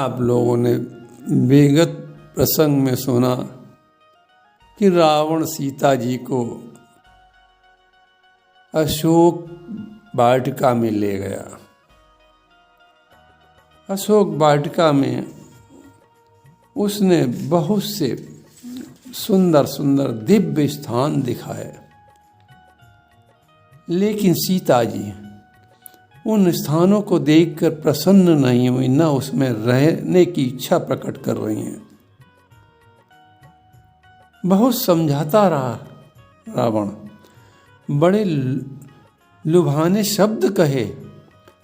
आप लोगों ने विगत प्रसंग में सुना कि रावण सीता जी को अशोक वाटिका में ले गया। अशोक वाटिका में उसने बहुत से सुंदर सुंदर दिव्य स्थान दिखाए, लेकिन सीता जी उन स्थानों को देखकर प्रसन्न नहीं हुई, न उसमें रहने की इच्छा प्रकट कर रही हैं। बहुत समझाता रहा रावण, बड़े लुभाने शब्द कहे,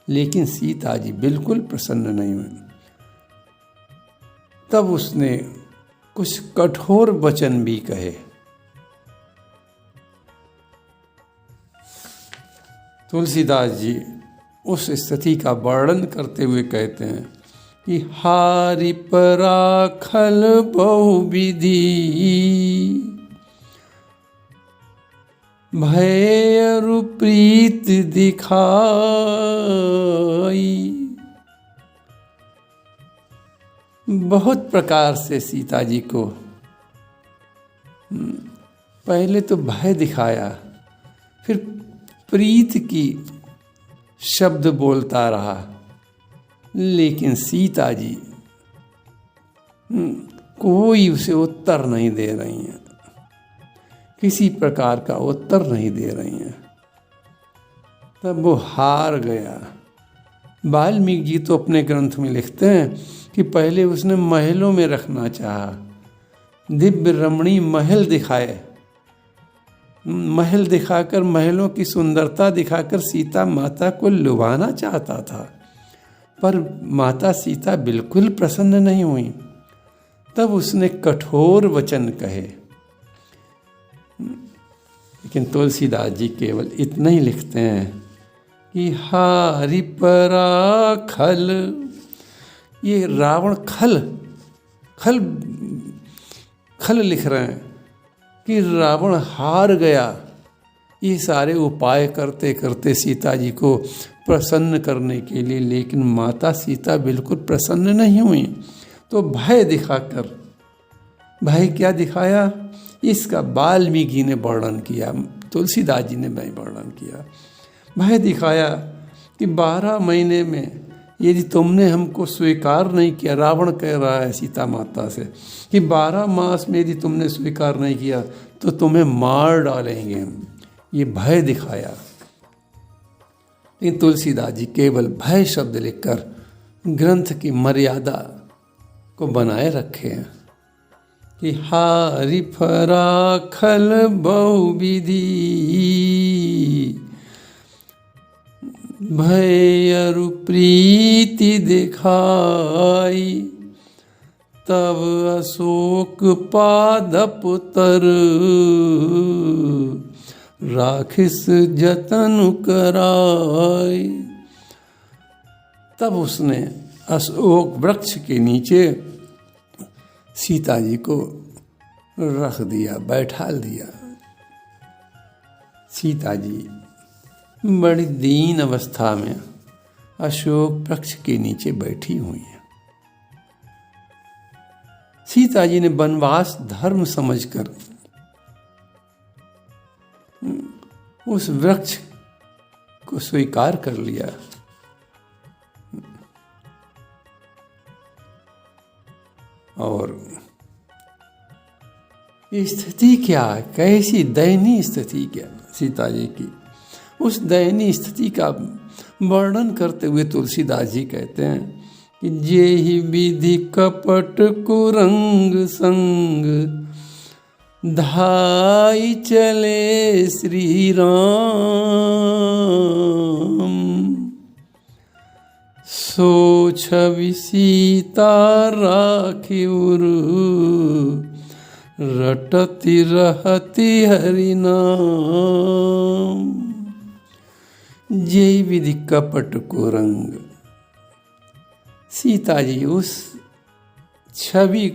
लेकिन सीता जी बिल्कुल प्रसन्न नहीं हुई। तब उसने कुछ कठोर वचन भी कहे। तुलसीदास जी उस स्थिति का वर्णन करते हुए कहते हैं कि हारि पराखल बहुविधि, भय अरु प्रीत दिखाई। बहुत प्रकार से सीता जी को पहले तो भय दिखाया, फिर प्रीत की शब्द बोलता रहा, लेकिन सीता जी कोई उसे उत्तर नहीं दे रही हैं, किसी प्रकार का उत्तर नहीं दे रही हैं। तब वो हार गया। वाल्मीकि जी तो अपने ग्रंथ में लिखते हैं कि पहले उसने महलों में रखना चाहा, दिव्य रमणीय महल दिखाए, महल दिखाकर, महलों की सुंदरता दिखाकर सीता माता को लुभाना चाहता था, पर माता सीता बिल्कुल प्रसन्न नहीं हुई। तब उसने कठोर वचन कहे, लेकिन तुलसीदास जी केवल इतना ही लिखते हैं कि हारि पराखल। ये रावण खल खल खल लिख रहे हैं कि रावण हार गया। ये सारे उपाय करते करते सीता जी को प्रसन्न करने के लिए, लेकिन माता सीता बिल्कुल प्रसन्न नहीं हुई। तो भय दिखाकर, भय क्या दिखाया, इसका वाल्मीकि ने वर्णन किया, तुलसीदास जी ने नहीं वर्णन किया। भय दिखाया कि 12 महीने में यदि तुमने हमको स्वीकार नहीं किया, रावण कह रहा है सीता माता से कि 12 मास में यदि तुमने स्वीकार नहीं किया तो तुम्हें मार डालेंगे हम। ये भय दिखाया। लेकिन तुलसीदास जी केवल भय शब्द लिखकर ग्रंथ की मर्यादा को बनाए रखे हैं कि हारि पराखल बहुविधि, भय अरु प्रीति दिखाई। तब अशोक पादप तर, राखिस जतन कराई। तब उसने अशोक वृक्ष के नीचे सीता जी को रख दिया, बैठाल दिया। सीता जी बड़ी दीन अवस्था में अशोक वृक्ष के नीचे बैठी हुई हैं। सीता जी ने वनवास धर्म समझकर उस वृक्ष को स्वीकार कर लिया। और स्थिति क्या है, कैसी दयनीय स्थिति क्या सीता जी की, उस दयनीय स्थिति का वर्णन करते हुए तुलसीदास जी कहते हैं कि जेहि विधि कपट कुरंग संग, धाई चले श्री राम। सो छवि सीता राखी उरु, रटती रहती हरि नाम। जय विधि कपट को रंग। सीता जी उस छवि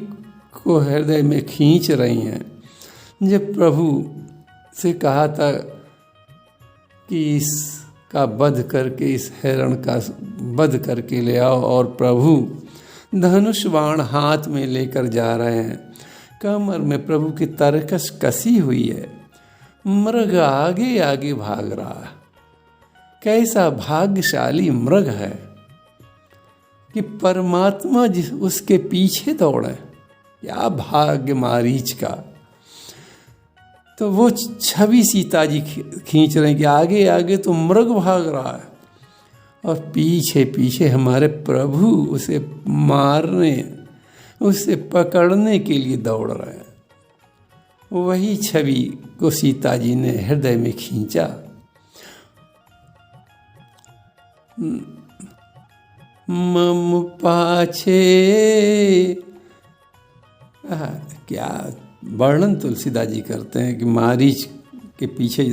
को हृदय में खींच रही हैं। जब प्रभु से कहा था कि इसका वध करके, इस हिरण का वध करके ले आओ, और प्रभु धनुष बाण हाथ में लेकर जा रहे हैं। कमर में प्रभु की तरकस कसी हुई है। मृग आगे आगे भाग रहा है। कैसा भाग्यशाली मृग है कि परमात्मा जिस उसके पीछे दौड़े। क्या भाग्य मारीच का। तो वो छवि सीता जी खींच रहे हैं कि आगे आगे तो मृग भाग रहा है और पीछे पीछे हमारे प्रभु उसे मारने, उसे पकड़ने के लिए दौड़ रहे हैं। वही छवि को सीता जी ने हृदय में खींचा। मम पाछे, क्या वर्णन तुलसीदास जी करते हैं कि मारीच के पीछे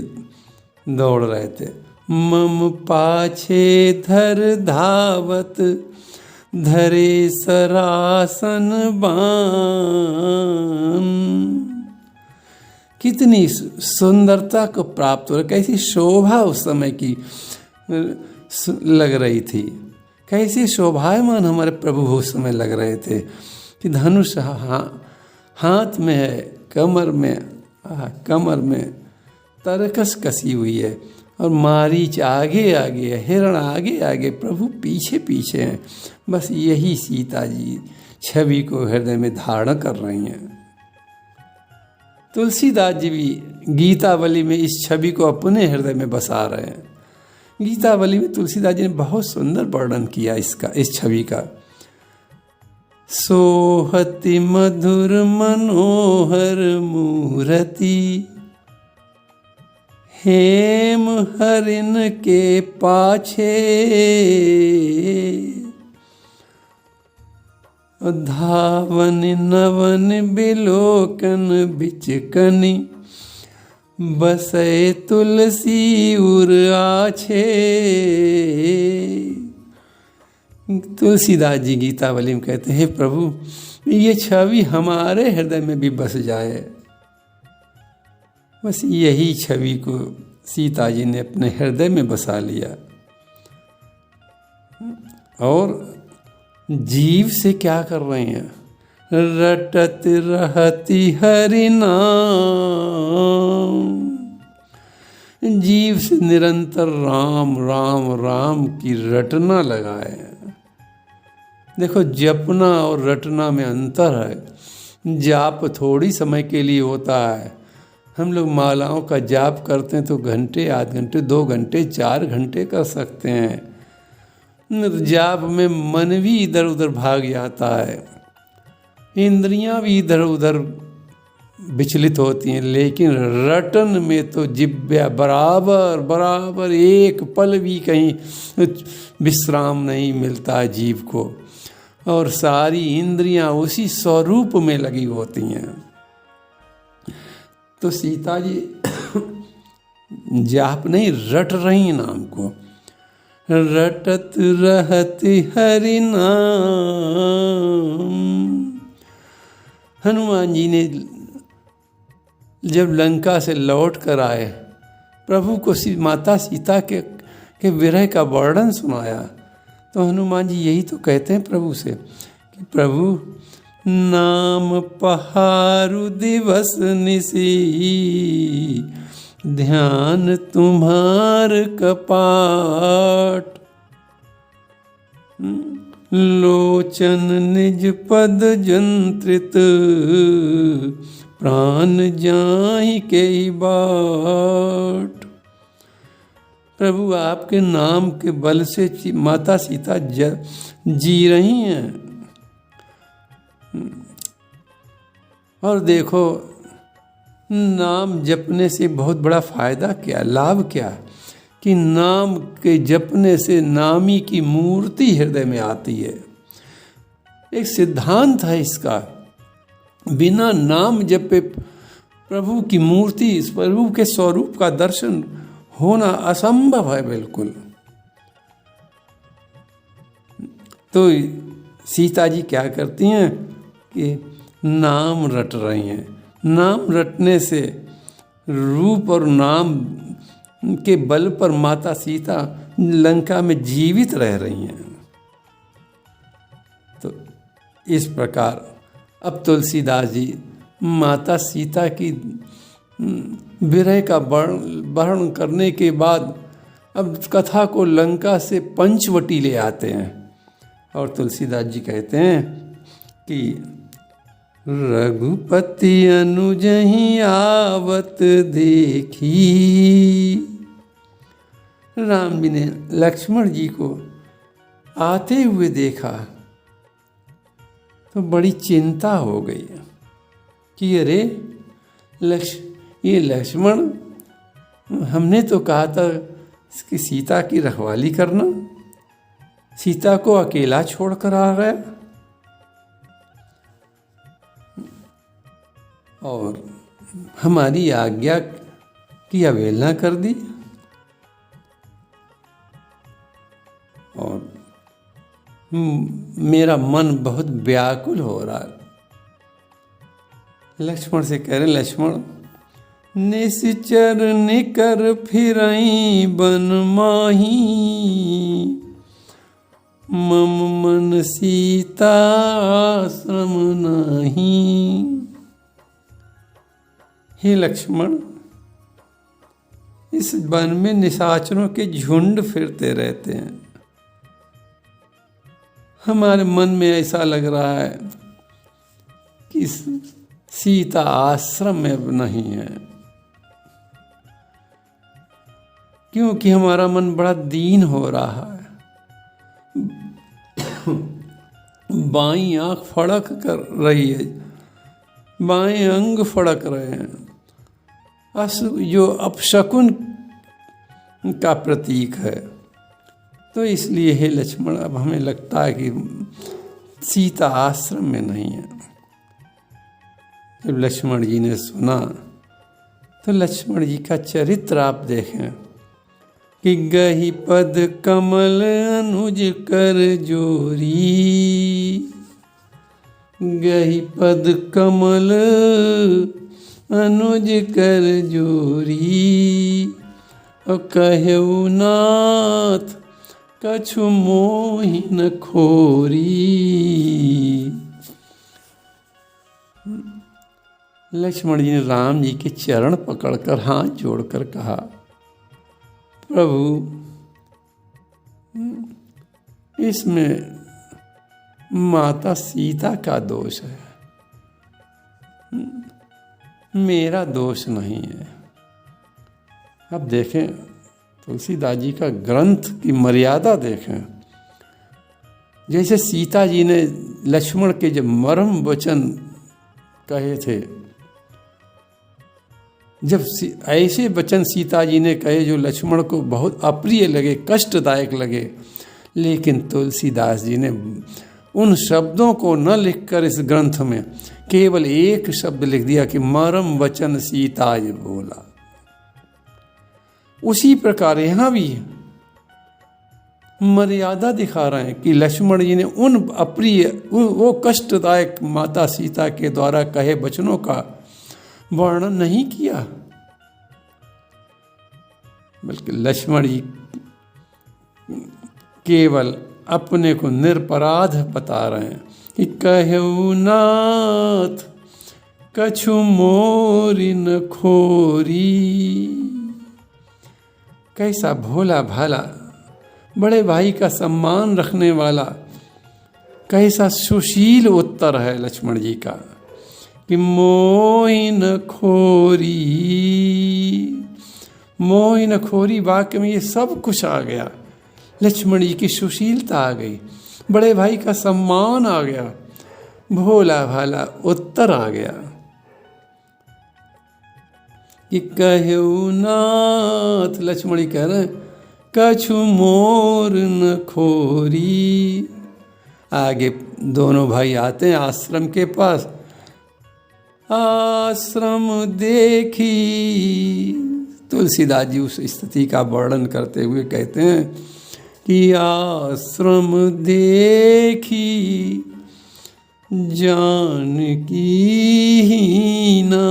दौड़ रहे थे। मम पाछे धर धावत, धरे सरासन बान। कितनी सुंदरता को प्राप्त हो रहा, कैसी शोभा उस समय की लग रही थी। कैसे शोभायमान हमारे प्रभु उस समय लग रहे थे कि धनुष हाथ में है, कमर में तरकस कसी हुई है और मारीच आगे आगे है, हिरण आगे आगे, प्रभु पीछे पीछे हैं। बस यही सीता जी छवि को हृदय में धारण कर रही हैं। तुलसीदास जी भी गीतावली में इस छवि को अपने हृदय में बसा रहे हैं। गीतावली में तुलसीदास जी ने बहुत सुंदर वर्णन किया इसका, इस छवि का। सोहति मधुर मनोहर मूर्ति, हेम हरिन के पाछे, धावन नवन बिलोकन बिचकनी, बसे तुलसी उर आछे। तुलसीदास जी गीतावली में कहते हैं, प्रभु ये छवि हमारे हृदय में भी बस जाए। बस यही छवि को सीता जी ने अपने हृदय में बसा लिया। और जीव से क्या कर रही हैं? रटत रहती हरि नाम। जीव से निरंतर राम राम राम की रटना लगाए। देखो, जपना और रटना में अंतर है। जाप थोड़ी समय के लिए होता है। हम लोग मालाओं का जाप करते हैं तो घंटे, आध घंटे, 2 घंटे, 4 घंटे कर सकते हैं। जाप में मन भी इधर उधर भाग जाता है, इंद्रियां भी इधर उधर विचलित होती हैं। लेकिन रटन में तो जिब्या बराबर बराबर, एक पल भी कहीं विश्राम नहीं मिलता है जीव को, और सारी इंद्रियां उसी स्वरूप में लगी होती हैं। तो सीता जी जाप नहीं, रट रही नाम को। रटत रहती हरि नाम। हनुमान जी ने जब लंका से लौट कर आए, प्रभु को माता सीता के विरह का वर्णन सुनाया, तो हनुमान जी यही तो कहते हैं प्रभु से कि प्रभु नाम पहारु दिवस निसी, ध्यान तुम्हार कपाट। लोचन निज पद जंत्रित, प्राण जाहि के बाट। प्रभु आपके नाम के बल से माता सीता जी रही हैं। और देखो, नाम जपने से बहुत बड़ा फायदा क्या, लाभ क्या, कि नाम के जपने से नामी की मूर्ति हृदय में आती है। एक सिद्धांत है इसका। बिना नाम जपे प्रभु की मूर्ति, इस प्रभु के स्वरूप का दर्शन होना असंभव है बिल्कुल। तो सीता जी क्या करती हैं कि नाम रट रही हैं। नाम रटने से रूप और नाम के बल पर माता सीता लंका में जीवित रह रही हैं। तो इस प्रकार अब तुलसीदास जी माता सीता की विरह का वर्णन करने के बाद अब कथा को लंका से पंचवटी ले आते हैं और तुलसीदास जी कहते हैं कि रघुपति अनुजहि आवत देखी। राम जी ने लक्ष्मण जी को आते हुए देखा तो बड़ी चिंता हो गई कि अरे ये लक्ष्मण, हमने तो कहा था कि सीता की रखवाली करना, सीता को अकेला छोड़कर आ गया और हमारी आज्ञा की अवहेलना कर दी और मेरा मन बहुत व्याकुल हो रहा है। लक्ष्मण से कह रहे, लक्ष्मण निश्चर निकर फिरई बन माही, मम मन सीता आश्रम नहीं। हे लक्ष्मण, इस वन में निशाचरों के झुंड फिरते रहते हैं, हमारे मन में ऐसा लग रहा है कि सीता आश्रम में नहीं है, क्योंकि हमारा मन बड़ा दीन हो रहा है। बाईं आंख फड़क कर रही है, बाएं अंग फड़क रहे हैं, जो अपशकुन का प्रतीक है। तो इसलिए हे लक्ष्मण, अब हमें लगता है कि सीता आश्रम में नहीं है। जब लक्ष्मण जी ने सुना तो लक्ष्मण जी का चरित्र आप देखें कि गही पद कमल अनुज कर जोरी, गही पद कमल अनुज कर जोरी, और कहु नाथ कछु मोहि न खोरी। लक्ष्मण जी ने राम जी के चरण पकड़कर हाथ जोड़कर कहा, प्रभु इसमें माता सीता का दोष है, मेरा दोष नहीं है। अब देखें तुलसीदास जी का ग्रंथ की मर्यादा देखें। जैसे सीता जी ने लक्ष्मण के जब मर्म वचन कहे थे, जब ऐसे वचन सीता जी ने कहे जो लक्ष्मण को बहुत अप्रिय लगे, कष्टदायक लगे, लेकिन तुलसीदास जी ने उन शब्दों को न लिखकर इस ग्रंथ में केवल एक शब्द लिख दिया कि मरम वचन सीता जी बोला। उसी प्रकार यहाँ भी मर्यादा दिखा रहे हैं कि लक्ष्मण जी ने उन अप्रिय, वो कष्टदायक माता सीता के द्वारा कहे वचनों का वर्णन नहीं किया, बल्कि लक्ष्मण जी केवल अपने को निरपराध बता रहे हैं कि कहु नाथ कछु मोरी न खोरी। कैसा भोला भाला, बड़े भाई का सम्मान रखने वाला, कैसा सुशील उत्तर है लक्ष्मण जी का कि मोहि न खोरी। मोहि न खोरी वाक्य में ये सब कुछ आ गया। लक्ष्मण जी की सुशीलता आ गई, बड़े भाई का सम्मान आ गया, भोला भाला उत्तर आ गया कि कहु नाथ। लक्ष्मण जी कह रहे हैं कछु मोर न खोरी। आगे दोनों भाई आते हैं आश्रम के पास। आश्रम देखी, तुलसीदास जी उस स्थिति का वर्णन करते हुए कहते हैं कि आश्रम देखी जानकी हीना।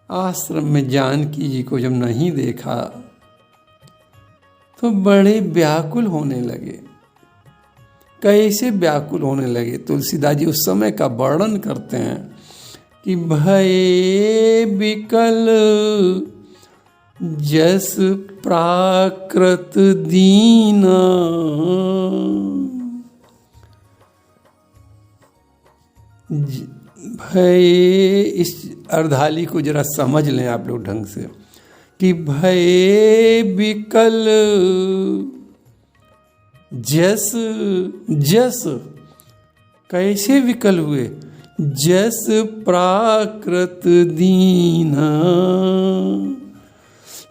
आश्रम में जानकी जी को जब नहीं देखा तो बड़े व्याकुल होने लगे। कैसे व्याकुल होने लगे? तुलसीदास जी उस समय का वर्णन करते हैं कि भये विकल जस प्राकृत दीना। भये, इस अर्धाली को जरा समझ लें आप लोग ढंग से, कि भये विकल जस, जस कैसे विकल हुए? जस प्राकृत दीना।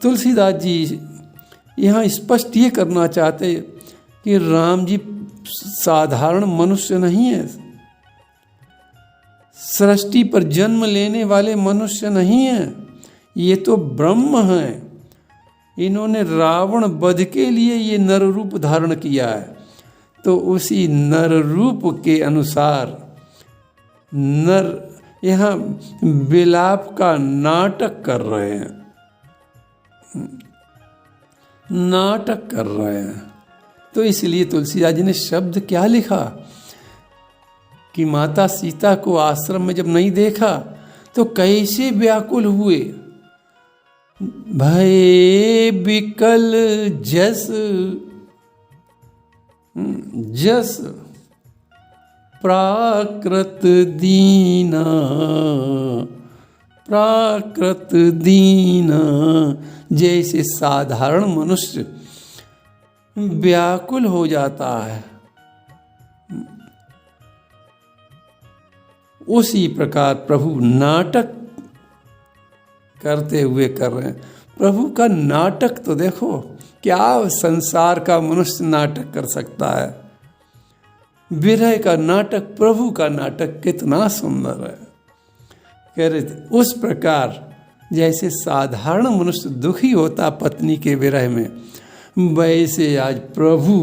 तुलसीदास जी यहाँ स्पष्ट ये करना चाहते कि राम जी साधारण मनुष्य नहीं है, सृष्टि पर जन्म लेने वाले मनुष्य नहीं है, ये तो ब्रह्म हैं। इन्होंने रावण वध के लिए ये नर रूप धारण किया है, तो उसी नर रूप के अनुसार नर यहाँ विलाप का नाटक कर रहे हैं, नाटक कर रहे हैं। तो इसलिए तुलसीदास जी ने शब्द क्या लिखा कि माता सीता को आश्रम में जब नहीं देखा तो कैसे व्याकुल हुए। भये विकल जस, जस प्राकृत दीना, प्राकृत दीना। जैसे साधारण मनुष्य व्याकुल हो जाता है, उसी प्रकार प्रभु नाटक करते हुए कर रहे हैं। प्रभु का नाटक तो देखो, क्या संसार का मनुष्य नाटक कर सकता है। विरह का नाटक, प्रभु का नाटक कितना सुंदर है। कह रहे थे उस प्रकार जैसे साधारण मनुष्य दुखी होता पत्नी के विरह में, वैसे आज प्रभु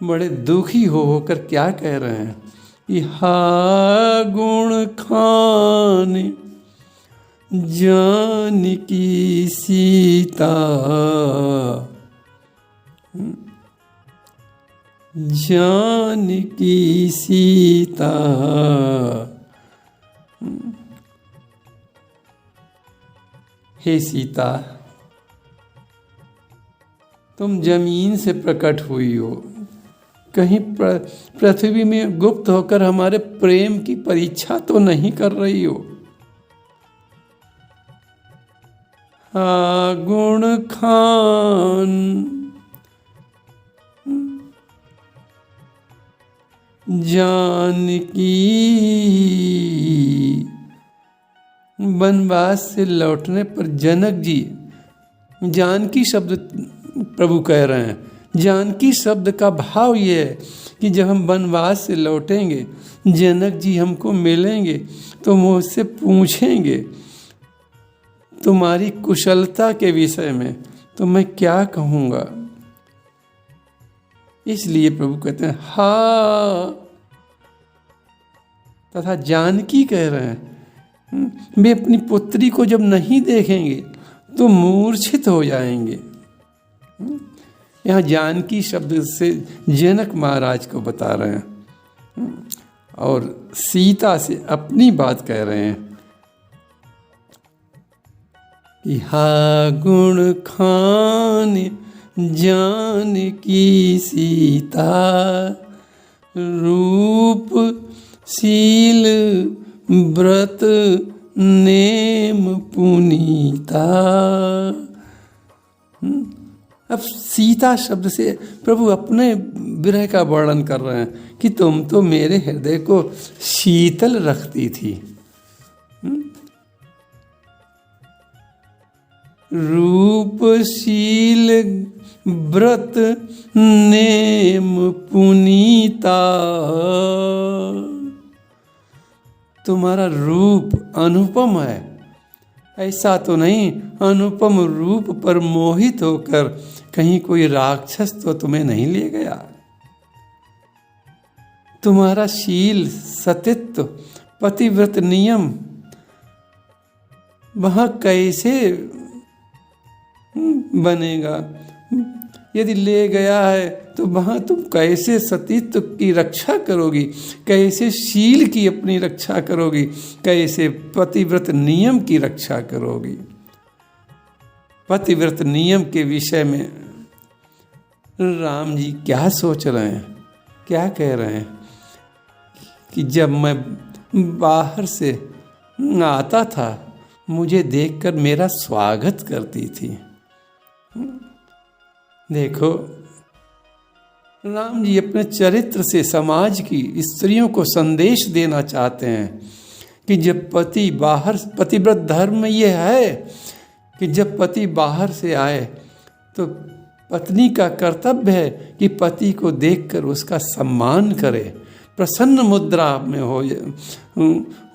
बड़े दुखी होकर क्या कह रहे हैं कि हा गुण खान जानकी सीता, जानकी सीता। हे सीता, तुम जमीन से प्रकट हुई हो, कहीं पृथ्वी में गुप्त होकर हमारे प्रेम की परीक्षा तो नहीं कर रही हो। हाँ गुण खान जानकी, वनवास से लौटने पर जनक जी, जानकी शब्द प्रभु कह रहे हैं। जानकी शब्द का भाव ये है कि जब हम वनवास से लौटेंगे, जनक जी हमको मिलेंगे तो मुझसे पूछेंगे तुम्हारी कुशलता के विषय में, तो मैं क्या कहूँगा। इसलिए प्रभु कहते हैं हा, तथा जानकी कह रहे हैं वे अपनी पुत्री को जब नहीं देखेंगे तो मूर्छित हो जाएंगे। यहाँ जानकी शब्द से जनक महाराज को बता रहे हैं और सीता से अपनी बात कह रहे हैं कि हा गुण खान जानकी सीता, रूप शील व्रत नेम पुनीता। अब सीता शब्द से प्रभु अपने विरह का वर्णन कर रहे हैं कि तुम तो मेरे हृदय को शीतल रखती थी। रूपशील व्रत नेम पुनीता। तुम्हारा रूप अनुपम है, ऐसा तो नहीं अनुपम रूप पर मोहित होकर कहीं कोई राक्षस तो तुम्हें नहीं ले गया। तुम्हारा शील, सतित्व, पतिव्रत नियम वहाँ कैसे बनेगा। यदि ले गया है तो वहाँ तुम कैसे सतीत्व की रक्षा करोगी, कैसे शील की अपनी रक्षा करोगी, कैसे पतिव्रत नियम की रक्षा करोगी। पतिव्रत नियम के विषय में राम जी क्या सोच रहे हैं, क्या कह रहे हैं कि जब मैं बाहर से आता था मुझे देखकर मेरा स्वागत करती थी। देखो राम जी अपने चरित्र से समाज की स्त्रियों को संदेश देना चाहते हैं कि जब पति बाहर, पतिव्रत धर्म में ये है कि जब पति बाहर से आए तो पत्नी का कर्तव्य है कि पति को देखकर उसका सम्मान करे, प्रसन्न मुद्रा में हो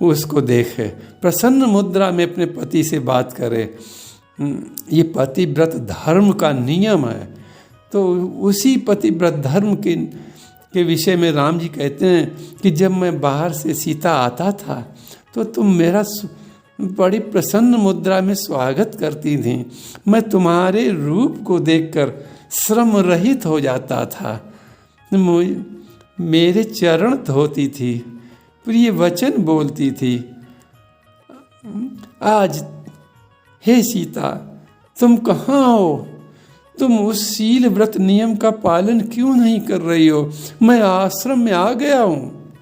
उसको देखे, प्रसन्न मुद्रा में अपने पति से बात करे। ये पतिव्रत धर्म का नियम है। तो उसी पतिव्रत धर्म के विषय में राम जी कहते हैं कि जब मैं बाहर से सीता आता था तो तुम मेरा बड़ी प्रसन्न मुद्रा में स्वागत करती थी। मैं तुम्हारे रूप को देखकर श्रम रहित हो जाता था, मेरे चरण धोती थी, प्रिय वचन बोलती थी। आज हे सीता तुम कहाँ हो? तुम उस शील व्रत नियम का पालन क्यों नहीं कर रही हो? मैं आश्रम में आ गया हूँ।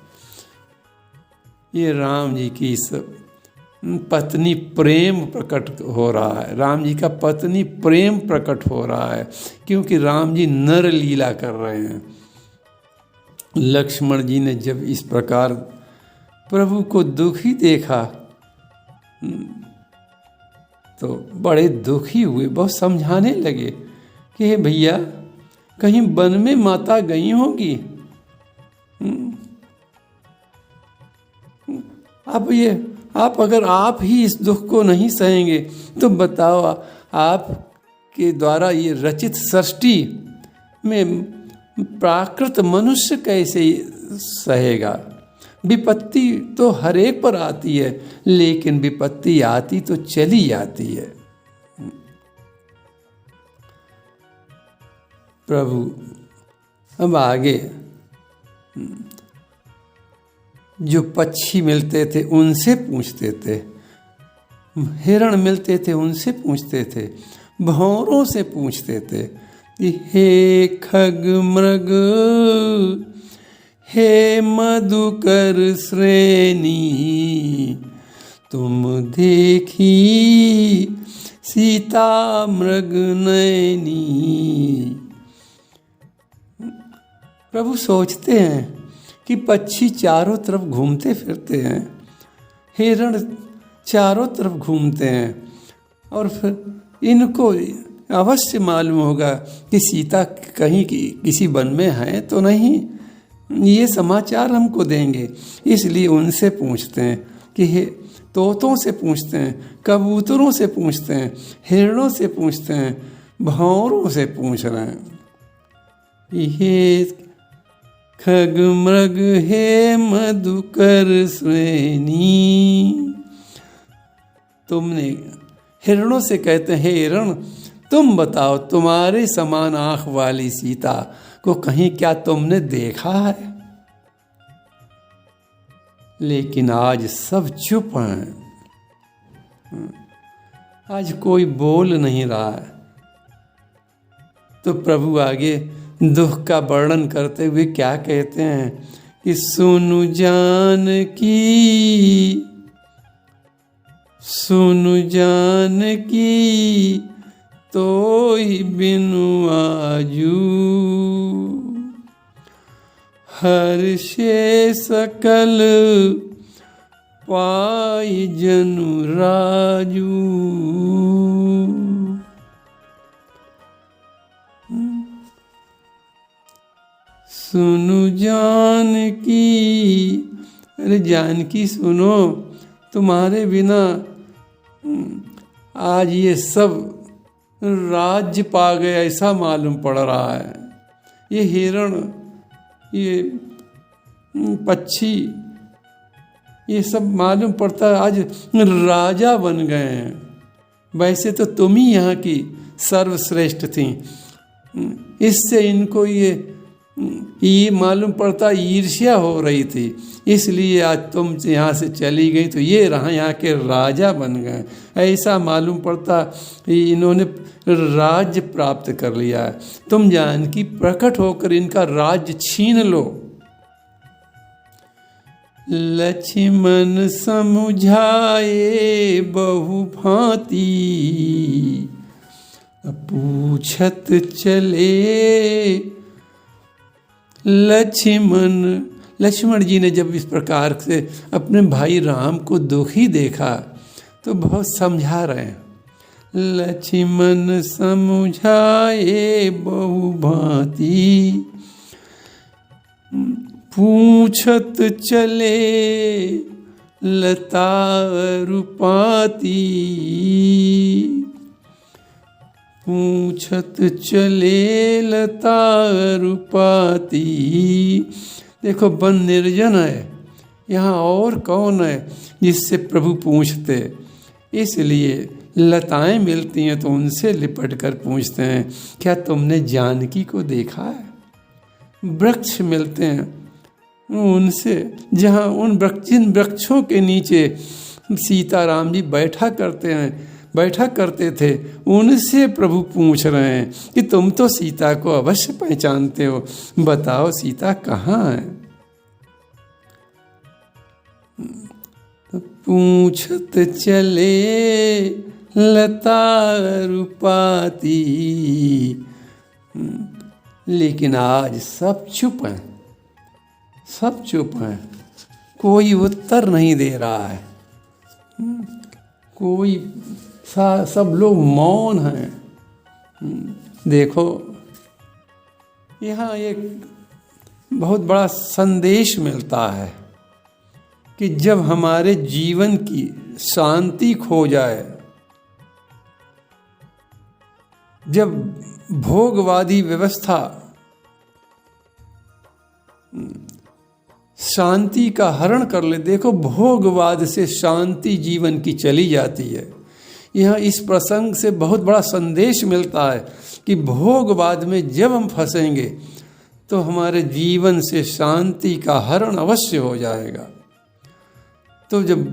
ये राम जी की पत्नी प्रेम प्रकट हो रहा है, राम जी का पत्नी प्रेम प्रकट हो रहा है, क्योंकि राम जी नर लीला कर रहे हैं। लक्ष्मण जी ने जब इस प्रकार प्रभु को दुखी देखा तो बड़े दुखी हुए, बहुत समझाने लगे कि हे भैया कहीं वन में माता गई होगी। अब ये आप अगर आप ही इस दुख को नहीं सहेंगे तो बताओ आप के द्वारा ये रचित सृष्टि में प्राकृत मनुष्य कैसे सहेगा। विपत्ति तो हर एक पर आती है, लेकिन विपत्ति आती तो चली आती है। प्रभु अब आगे जो पक्षी मिलते थे उनसे पूछते थे, हिरण मिलते थे उनसे पूछते थे, भंवरों से पूछते थे कि हे खग मृग, हे मधुकर श्रेणी, तुम देखी सीता मृग नयनी। प्रभु सोचते हैं कि पक्षी चारों तरफ घूमते फिरते हैं, हिरण चारों तरफ घूमते हैं, और फिर इनको अवश्य मालूम होगा कि सीता कहीं किसी वन में है तो नहीं, ये समाचार हमको देंगे। इसलिए उनसे पूछते हैं कि हे तोतों से पूछते हैं, कबूतरों से पूछते हैं, हिरणों से पूछते हैं, भंवरों से पूछ रहे हैं। हे खग मृग, हे मधुकर श्रेणी, तुमने हिरणों से कहते हैं, हे हिरण तुम बताओ तुम्हारे समान आंख वाली सीता को कहीं क्या तुमने देखा है? लेकिन आज सब चुप हैं, आज कोई बोल नहीं रहा है। तो प्रभु आगे दुख का वर्णन करते हुए क्या कहते हैं कि सुनु जानकी, सुनु जानकी तोहि बिनु आजू, हर्षे सकल पाई जनु राजू। सुनु जानकी, अरे जानकी सुनो, तुम्हारे बिना आज ये सब राज्य पा गए ऐसा मालूम पड़ रहा है। ये हिरण, ये पक्षी, ये सब मालूम पड़ता है आज राजा बन गए हैं। वैसे तो तुम ही यहाँ की सर्वश्रेष्ठ थीं। इससे इनको ये मालूम पड़ता ईर्ष्या हो रही थी, इसलिए आज तुम यहाँ से चली गई तो ये रहा यहाँ के राजा बन गए। ऐसा मालूम पड़ता इन्होंने राज्य प्राप्त कर लिया है। तुम जानकी प्रकट होकर इनका राज्य छीन लो। लक्ष्मण समुझाए बहु भांति, पूछत चले। लक्ष्मण जी ने जब इस प्रकार से अपने भाई राम को दुखी देखा तो बहुत समझा रहे हैं। लक्ष्मण समुझाए बहु भांति, पूछत चले लता रूपाती। पूछत चले लता रूपाती। देखो वन निर्जन है, यहाँ और कौन है जिससे प्रभु पूछते, इसलिए लताएं मिलती हैं तो उनसे लिपट कर पूछते हैं, क्या तुमने जानकी को देखा है? वृक्ष मिलते हैं उनसे, जहाँ जिन वृक्षों के नीचे सीताराम जी बैठा करते थे, उनसे प्रभु पूछ रहे हैं कि तुम तो सीता को अवश्य पहचानते हो, बताओ सीता कहाँ है? पूछत चले लता रूपाती। लेकिन आज सब चुप हैं, सब चुप हैं, कोई उत्तर नहीं दे रहा है, सब लोग मौन हैं। देखो यहाँ एक बहुत बड़ा संदेश मिलता है कि जब हमारे जीवन की शांति खो जाए, जब भोगवादी व्यवस्था शांति का हरण कर ले, देखो भोगवाद से शांति जीवन की चली जाती है। यहाँ इस प्रसंग से बहुत बड़ा संदेश मिलता है कि भोगवाद में जब हम फंसेंगे तो हमारे जीवन से शांति का हरण अवश्य हो जाएगा। तो जब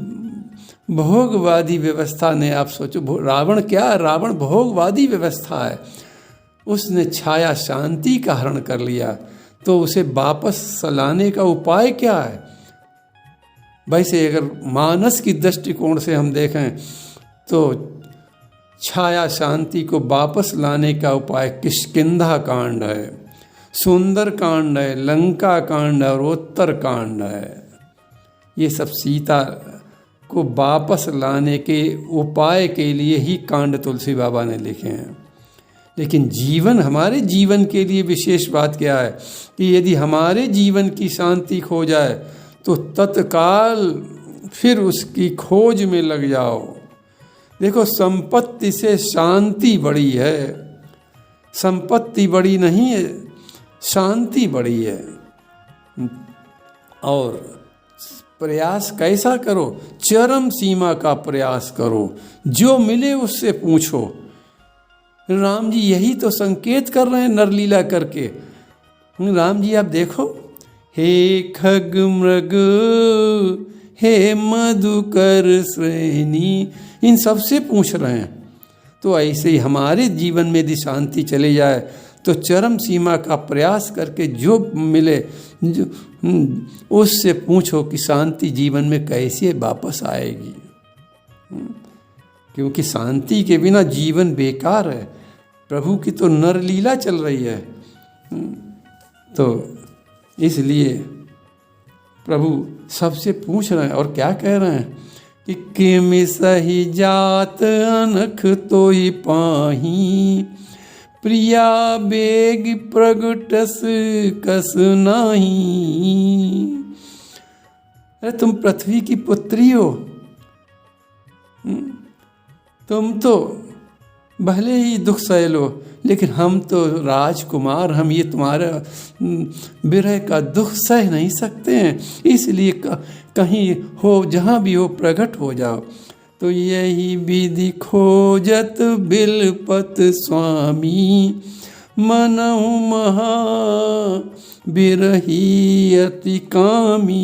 भोगवादी व्यवस्था ने, आप सोचो रावण भोगवादी व्यवस्था है, उसने छाया शांति का हरण कर लिया, तो उसे वापस लाने का उपाय क्या है? वैसे अगर मानस की दृष्टिकोण से हम देखें तो छाया शांति को वापस लाने का उपाय किष्किंधा कांड है, सुंदर कांड है, लंका कांड है और उत्तर कांड है। ये सब सीता को वापस लाने के उपाय के लिए ही कांड तुलसी बाबा ने लिखे हैं। लेकिन हमारे जीवन के लिए विशेष बात क्या है कि यदि हमारे जीवन की शांति खो जाए तो तत्काल फिर उसकी खोज में लग जाओ। देखो संपत्ति से शांति बड़ी है, संपत्ति बड़ी नहीं है, शांति बड़ी है। और प्रयास कैसा करो? चरम सीमा का प्रयास करो, जो मिले उससे पूछो। राम जी यही तो संकेत कर रहे हैं नरलीला करके। राम जी आप देखो, हे खग मृग हे मधुकर श्रेणी, इन सबसे पूछ रहे हैं। तो ऐसे ही हमारे जीवन में यदि शांति चली जाए तो चरम सीमा का प्रयास करके जो मिले उससे पूछो कि शांति जीवन में कैसे वापस आएगी। क्योंकि शांति के बिना जीवन बेकार है। प्रभु की तो नरलीला चल रही है, तो इसलिए प्रभु सबसे पूछ रहे हैं। और क्या कह रहे हैं कि किमि सही जात अनख तोहि पाही, प्रिया बेग प्रगटस कस नाही। अरे तुम पृथ्वी की पुत्री हो, तुम तो भले ही दुख सह लो, लेकिन हम तो राजकुमार, हम ये तुम्हारा विरह का दुख सह नहीं सकते हैं, इसलिए कहीं हो, जहाँ भी हो प्रकट हो जाओ। तो यही विधि खोजत बिलपत स्वामी, मनहु महा बिरही अति कामी।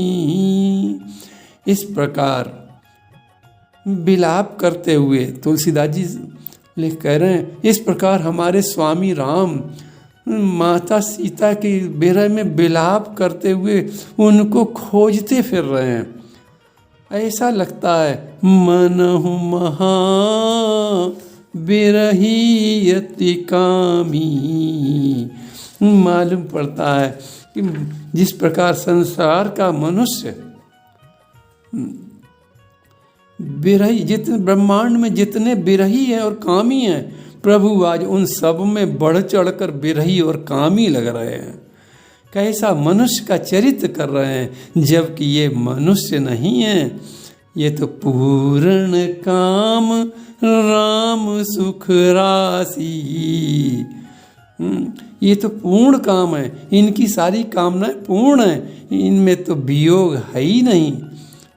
इस प्रकार विलाप करते हुए तुलसीदास जी लिख कह रहे हैं, इस प्रकार हमारे स्वामी राम माता सीता की विरह में विलाप करते हुए उनको खोजते फिर रहे हैं। ऐसा लगता है मनहु महा बिरही अति कामी। मालूम पड़ता है कि जिस प्रकार संसार का मनुष्य बिरही, जितने ब्रह्मांड में जितने बिरही हैं और कामी हैं, प्रभु आज उन सब में बढ़ चढ़कर बिरही और कामी लग रहे हैं। कैसा मनुष्य का चरित्र कर रहे हैं, जबकि ये मनुष्य नहीं है, ये तो पूर्ण काम राम सुख राशि। ये तो पूर्ण काम है, इनकी सारी कामनाएं पूर्ण हैं, इनमें तो वियोग है ही नहीं।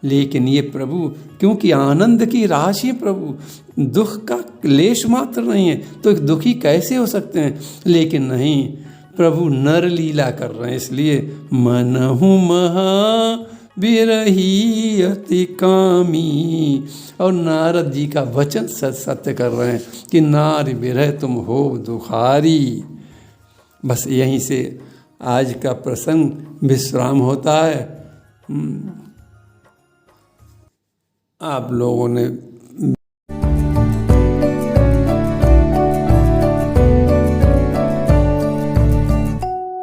लेकिन ये प्रभु क्योंकि आनंद की राशि प्रभु, दुख का लेश मात्र नहीं है, तो दुखी कैसे हो सकते हैं। लेकिन नहीं, प्रभु नर लीला कर रहे हैं, इसलिए मनहु महा बिरही अति कामी। और नारद जी का वचन सत्य कर रहे हैं कि नारी बिरह तुम हो दुखारी। बस यहीं से आज का प्रसंग विश्राम होता है। आप लोगों ने